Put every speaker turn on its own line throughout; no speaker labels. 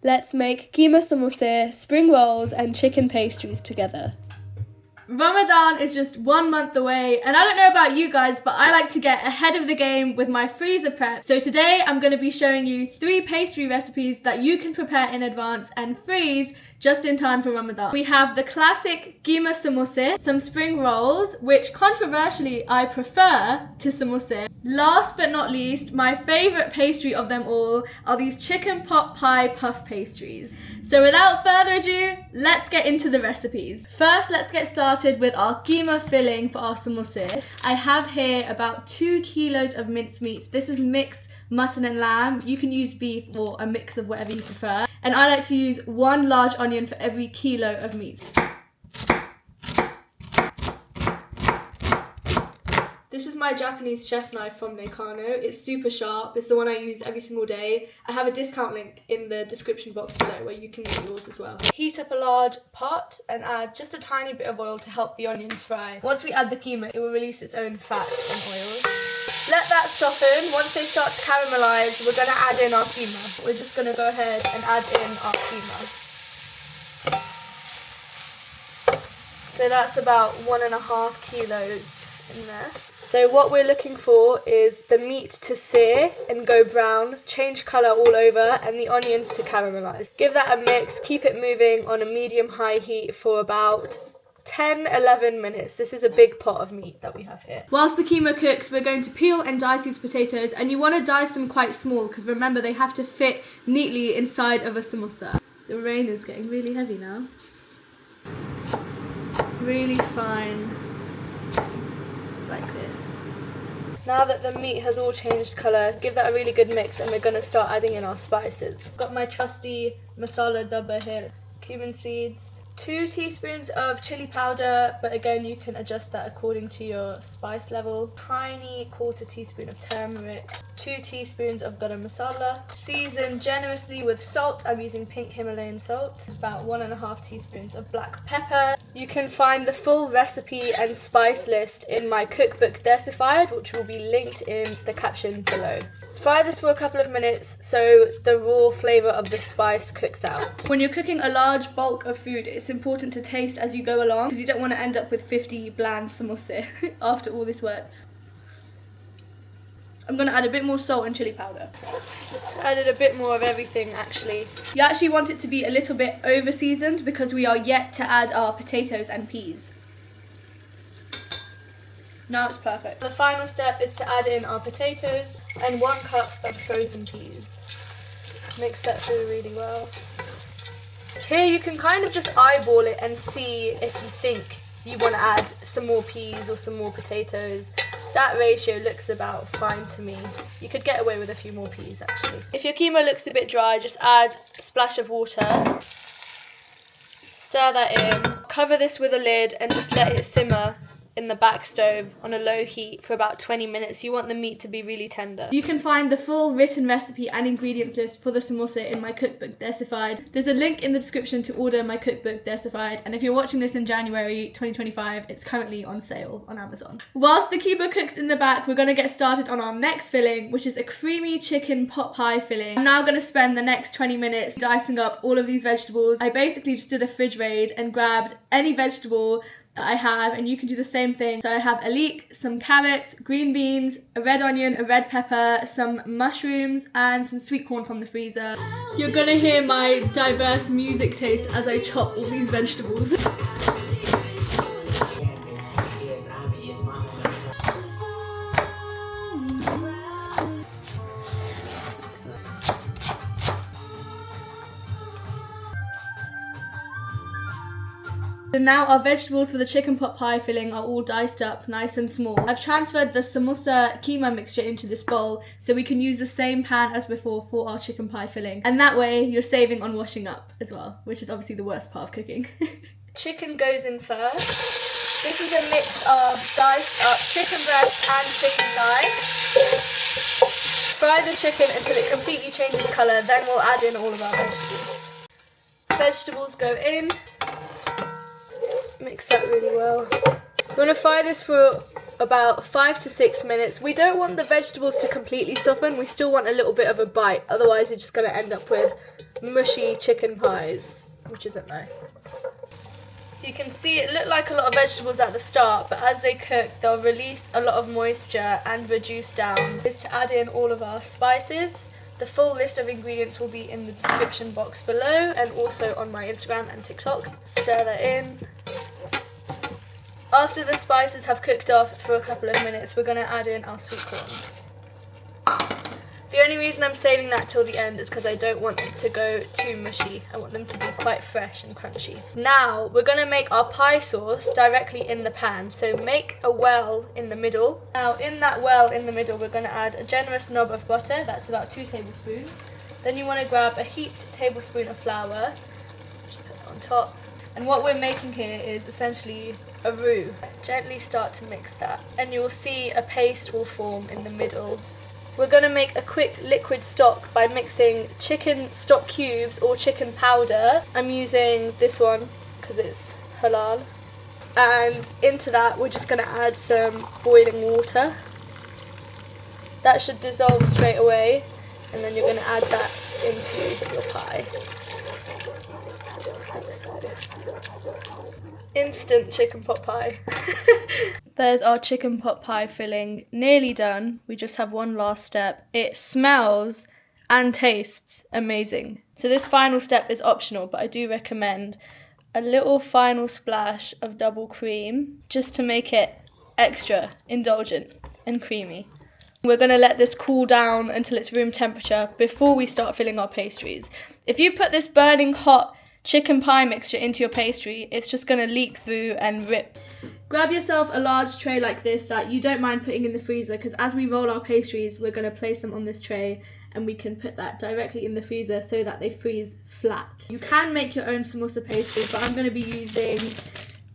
Let's make keema samosa, spring rolls and chicken pastries together. Ramadan is just 1 month away, and I don't know about you guys, but I like to get ahead of the game with my freezer prep. So today I'm going to be showing you 3 pastry recipes that you can prepare in advance and freeze just in time for Ramadan. We have the classic keema samosa, some spring rolls, which controversially I prefer to samosa. Last but not least, my favourite pastry of them all are these chicken pot pie puff pastries. So without further ado, let's get into the recipes. First, let's get started with our keema filling for our samosa. I have here about 2 kilos of mincemeat. This is mixed mutton and lamb. You can use beef or a mix of whatever you prefer. And I like to use 1 large onion for every kilo of meat. This is my Japanese chef knife from Nakano. It's super sharp. It's the one I use every single day. I have a discount link in the description box below where you can get yours as well. Heat up a large pot and add just a tiny bit of oil to help the onions fry. Once we add the keema, it will release its own fat and oil. Let that soften. Once they start to caramelize, we're going to add in our keema. We're just going to go ahead and add in our keema. So that's about 1.5 kilos in there. So what we're looking for is the meat to sear and go brown, change colour all over, and the onions to caramelize. Give that a mix, keep it moving on a medium-high heat for about 10-11 minutes. This is a big pot of meat that we have here. Whilst the keema cooks, we're going to peel and dice these potatoes, and you want to dice them quite small because remember they have to fit neatly inside of a samosa. The rain is getting really heavy now. Really fine, like this. Now that the meat has all changed colour, give that a really good mix and we're going to start adding in our spices. I've got my trusty masala dabba here. Cumin seeds, 2 teaspoons of chilli powder, but again you can adjust that according to your spice level. Tiny 1/4 teaspoon of turmeric, 2 teaspoons of garam masala. Season generously with salt. I'm using pink Himalayan salt. About 1.5 teaspoons of black pepper. You can find the full recipe and spice list in my cookbook Decified, which will be linked in the caption below. Fry this for a couple of minutes so the raw flavour of the spice cooks out. When you're cooking a large bulk of food, it's important to taste as you go along because you don't want to end up with 50 bland samosa after all this work. I'm going to add a bit more salt and chilli powder. Added a bit more of everything actually. You actually want it to be a little bit over seasoned because we are yet to add our potatoes and peas. Now it's perfect. The final step is to add in our potatoes and 1 cup of frozen peas. Mix that through really well. Here you can kind of just eyeball it and see if you think you want to add some more peas or some more potatoes. That ratio looks about fine to me. You could get away with a few more peas actually. If your keema looks a bit dry, just add a splash of water. Stir that in. Cover this with a lid and just let it simmer in the back stove on a low heat for about 20 minutes. You want the meat to be really tender. You can find the full written recipe and ingredients list for the samosa in my cookbook Decified. There's a link in the description to order my cookbook Decified, and if you're watching this in January 2025, it's currently on sale on Amazon. Whilst the keema cooks in the back, we're going to get started on our next filling, which is a creamy chicken pot pie filling. I'm now going to spend the next 20 minutes dicing up all of these vegetables. I basically just did a fridge raid and grabbed any vegetable that I have, and you can do the same thing. So I have a leek, some carrots, green beans, a red onion, a red pepper, some mushrooms and some sweet corn from the freezer. You're gonna hear my diverse music taste as I chop all these vegetables. So now our vegetables for the chicken pot pie filling are all diced up nice and small. I've transferred the samosa keema mixture into this bowl so we can use the same pan as before for our chicken pie filling. And that way you're saving on washing up as well, which is obviously the worst part of cooking. Chicken goes in first. This is a mix of diced up chicken breast and chicken thigh. Fry the chicken until it completely changes colour, then we'll add in all of our vegetables. Vegetables go in. Mix that really well. You want to fry this for about 5 to 6 minutes. We don't want the vegetables to completely soften, we still want a little bit of a bite, otherwise you're just going to end up with mushy chicken pies, which isn't nice. So you can see it looked like a lot of vegetables at the start, but as they cook they'll release a lot of moisture and reduce down. Is to add in all of our spices. The full list of ingredients will be in the description box below and also on my Instagram and TikTok. Stir that in. After the spices have cooked off for a couple of minutes, we're going to add in our sweet corn. The only reason I'm saving that till the end is because I don't want them to go too mushy. I want them to be quite fresh and crunchy. Now we're going to make our pie sauce directly in the pan. So make a well in the middle. Now in that well in the middle we're going to add a generous knob of butter. That's about 2 tablespoons. Then you want to grab a heaped tablespoon of flour. Just put it on top. And what we're making here is essentially a roux. Gently start to mix that. And you'll see a paste will form in the middle. We're going to make a quick liquid stock by mixing chicken stock cubes or chicken powder. I'm using this one because it's halal. And into that we're just going to add some boiling water. That should dissolve straight away, and then you're going to add that into your pie. Like so. Instant chicken pot pie. There's our chicken pot pie filling, nearly done. We just have one last step. It smells and tastes amazing. So this final step is optional, but I do recommend a little final splash of double cream just to make it extra indulgent and creamy. We're going to let this cool down until it's room temperature before we start filling our pastries. If you put this burning hot chicken pie mixture into your pastry, it's just going to leak through and rip. Grab yourself a large tray like this that you don't mind putting in the freezer, because as we roll our pastries we're going to place them on this tray and we can put that directly in the freezer so that they freeze flat. You can make your own samosa pastry, but I'm going to be using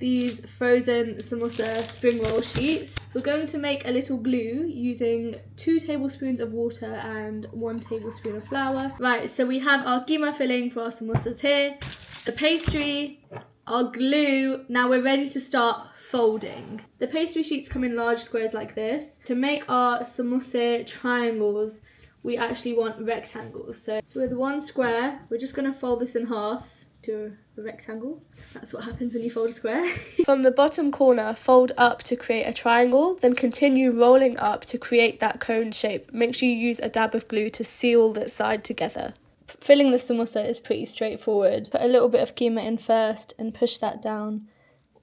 these frozen samosa spring roll sheets. We're going to make a little glue using 2 tablespoons of water and 1 tablespoon of flour. Right, so we have our keema filling for our samosas here, the pastry, our glue. Now we're ready to start folding. The pastry sheets come in large squares like this. To make our samosa triangles, we actually want rectangles. So with one square, we're just going to fold this in half to a rectangle. That's what happens when you fold a square. From the bottom corner, fold up to create a triangle, then continue rolling up to create that cone shape. Make sure you use a dab of glue to seal the side together. Filling the samosa is pretty straightforward. Put a little bit of keema in first and push that down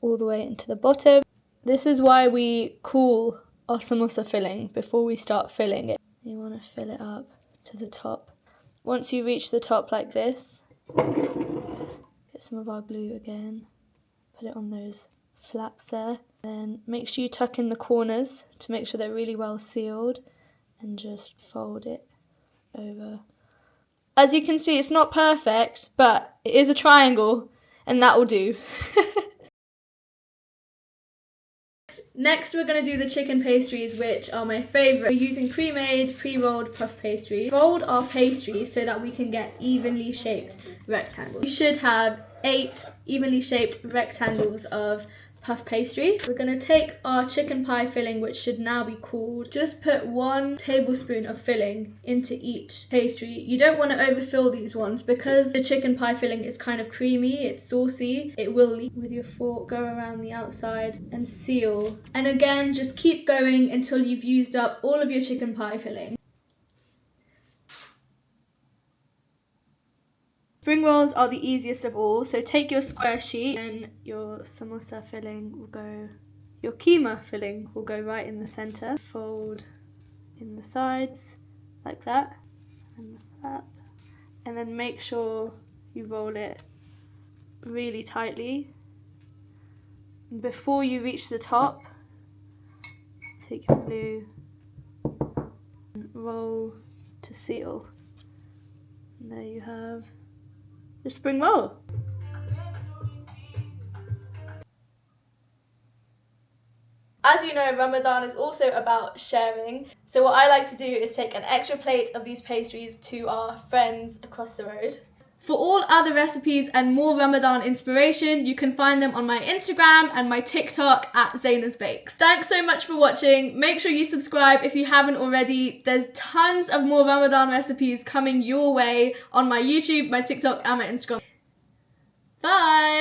all the way into the bottom. This is why we cool our samosa filling before we start filling it. You want to fill it up to the top. Once you reach the top like this, get some of our glue again, put it on those flaps there. Then make sure you tuck in the corners to make sure they're really well sealed, and just fold it over. As you can see, it's not perfect, but it is a triangle and that will do. Next we're going to do the chicken pastries, which are my favourite. We're using pre-made, pre-rolled puff pastry. Fold our pastry so that we can get evenly shaped rectangles. We should have 8 evenly shaped rectangles of puff pastry. We're going to take our chicken pie filling, which should now be cooled. Just put 1 tablespoon of filling into each pastry. You don't want to overfill these ones because the chicken pie filling is kind of creamy, it's saucy. It will leak. With your fork, go around the outside and seal. And again, just keep going until you've used up all of your chicken pie filling. Spring rolls are the easiest of all, so take your square sheet and your samosa filling will go, your keema filling will go right in the center. Fold in the sides like that, and the flap, and then make sure you roll it really tightly. And before you reach the top, take your glue and roll to seal. And there you have the spring roll. As you know, Ramadan is also about sharing. So what I like to do is take an extra plate of these pastries to our friends across the road. For all other recipes and more Ramadan inspiration, you can find them on my Instagram and my TikTok at Zaina's Bakes. Thanks so much for watching. Make sure you subscribe if you haven't already. There's tons of more Ramadan recipes coming your way on my YouTube, my TikTok, and my Instagram. Bye!